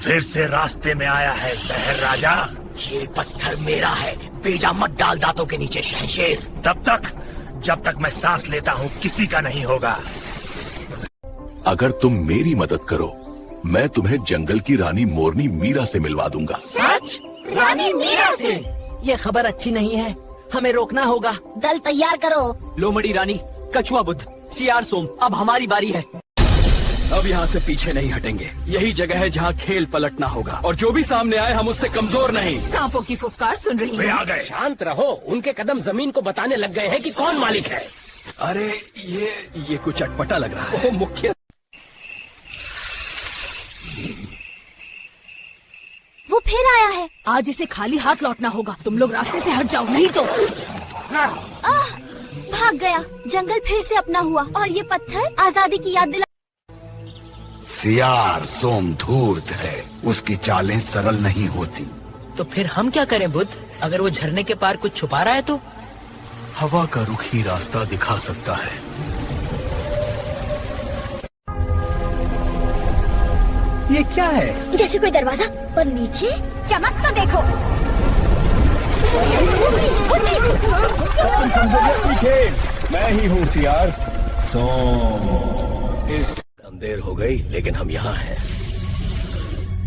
फिर से रास्ते में आया है शहर राजा। ये पत्थर मेरा है, बेजा मत डाल दांतों के नीचे शहंशेर। तब तक जब तक मैं सांस लेता हूँ किसी का नहीं होगा। अगर तुम मेरी मदद करो, मैं तुम्हें जंगल की रानी मोरनी मीरा से मिलवा दूंगा। सच? रानी मीरा से? ये खबर अच्छी नहीं है, हमें रोकना होगा। दल तैयार करो। लोमड़ी रानी, कछुआ बुद्ध, सियार सोम, अब हमारी बारी है। अब यहाँ से पीछे नहीं हटेंगे। यही जगह है जहाँ खेल पलटना होगा, और जो भी सामने आए हम उससे कमजोर नहीं। सांपों की फुफकार सुन रही वे हूँ। आ गए। शांत रहो, उनके कदम जमीन को बताने लग गए हैं कि कौन मालिक है। अरे ये कुछ अटपटा लग रहा है। मुख्य वो फिर आया है। आज इसे खाली हाथ लौटना होगा। तुम लोग रास्ते से हट जाओ, नहीं तो। भाग गया। जंगल फिर से अपना हुआ, और ये पत्थर आजादी की याद दिला। सियार सोम धूर्त है, उसकी चालें सरल नहीं होती। तो फिर हम क्या करें बुद्ध? अगर वो झरने के पार कुछ छुपा रहा है तो? हवा का रुख ही रास्ता दिखा सकता है। ये क्या है? जैसे कोई दरवाजा, पर नीचे चमक तो देखो। तुम समझोगे असली खेल, मैं ही हूँ सियार इस देर हो गई, लेकिन हम यहाँ हैं।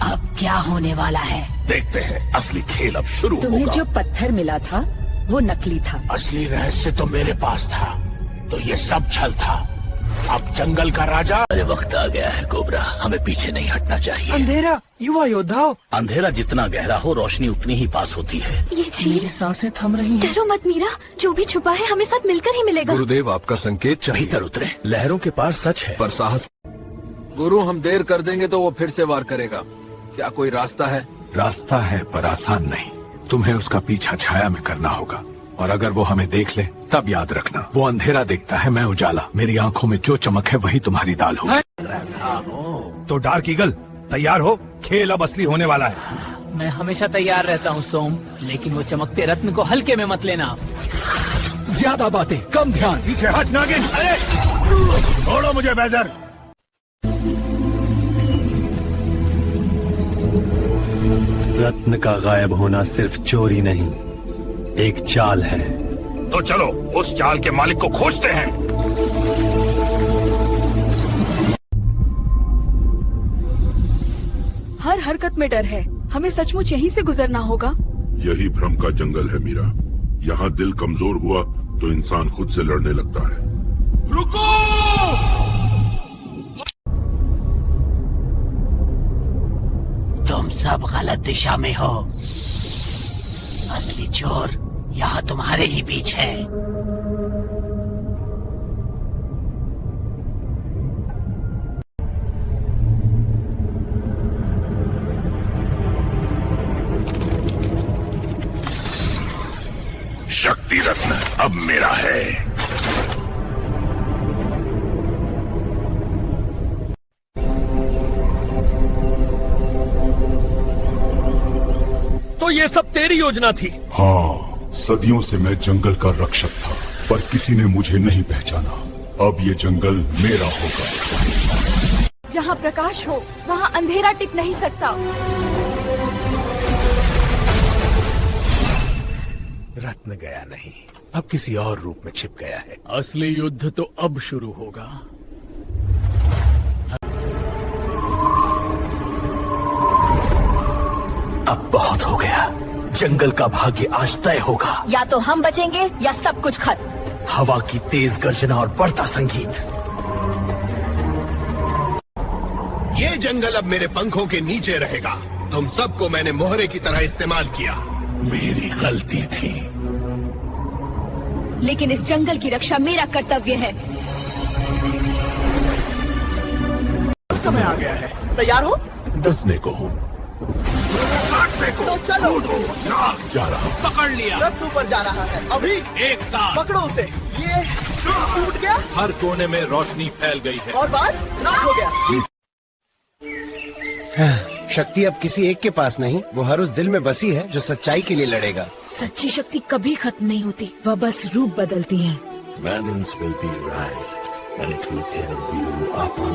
अब क्या होने वाला है? देखते हैं, असली खेल अब शुरू तुम्हें होगा। जो पत्थर मिला था वो नकली था। असली रहस्य तो मेरे पास था, तो ये सब छल था। अब जंगल का राजा। अरे वक्त आ गया है कोबरा, हमें पीछे नहीं हटना चाहिए। अंधेरा, युवा योद्धाओ। अंधेरा जितना गहरा हो, रोशनी उतनी ही पास होती है। ये मेरी सांसें थम रही हैं। डरो मत मीरा, जो भी छुपा है हमें साथ मिलकर ही मिलेगा। गुरुदेव, आपका संकेत चाहिए। भीतर उतरे, लहरों के पार सच है। पर साहस। गुरु, हम देर कर देंगे तो वो फिर से वार करेगा। क्या कोई रास्ता है? रास्ता है, पर आसान नहीं। तुम्हें उसका पीछा छाया में करना होगा, और अगर वो हमें देख ले तब याद रखना, वो अंधेरा देखता है, मैं उजाला। मेरी आंखों में जो चमक है वही तुम्हारी दाल होगी। तो डार्क ईगल तैयार हो, खेल अब असली होने वाला है। मैं हमेशा तैयार रहता हूँ सोम, लेकिन वो चमकते रत्न को हल्के में मत लेना। ज्यादा बातें, कम ध्यान। पीछे हट नागिन। अरे छोड़ो मुझे बेजर। रत्न का गायब होना सिर्फ चोरी नहीं, एक चाल है। तो चलो उस चाल के मालिक को खोजते हैं। हर हरकत में डर है, हमें सचमुच यहीं से गुजरना होगा। यही भ्रम का जंगल है मीरा। यहाँ दिल कमजोर हुआ तो इंसान खुद से लड़ने लगता है। रुको! तुम सब गलत दिशा में हो। असली चोर यहाँ तुम्हारे ही बीच है। शक्ति रत्न अब मेरा है। तो ये सब तेरी योजना थी? हाँ, सदियों से मैं जंगल का रक्षक था, पर किसी ने मुझे नहीं पहचाना। अब ये जंगल मेरा होगा। जहाँ प्रकाश हो वहाँ अंधेरा टिक नहीं सकता। रत्न गया नहीं, अब किसी और रूप में छिप गया है। असली युद्ध तो अब शुरू होगा। अब बहुत हो गया, जंगल का भाग्य आज तय होगा। या तो हम बचेंगे या सब कुछ खत्म। हवा की तेज गर्जना और बढ़ता संगीत। ये जंगल अब मेरे पंखों के नीचे रहेगा। तुम सबको मैंने मोहरे की तरह इस्तेमाल किया। मेरी गलती थी। लेकिन इस जंगल की रक्षा मेरा कर्तव्य है। समय आ गया है, तैयार हो? दसने को हूँ। तो चलो। जा रहा हूँ। पकड़ लिया। रत्न ऊपर जा रहा है, अभी एक साथ पकड़ो उसे। ये टूट गया हर कोने में रोशनी फैल गई है। और बात नाश हो गया। शक्ति अब किसी एक के पास नहीं, वो हर उस दिल में बसी है जो सच्चाई के लिए लड़ेगा। सच्ची शक्ति कभी खत्म नहीं होती, वह बस रूप बदलती है। Balance will be right, and it will tell you upon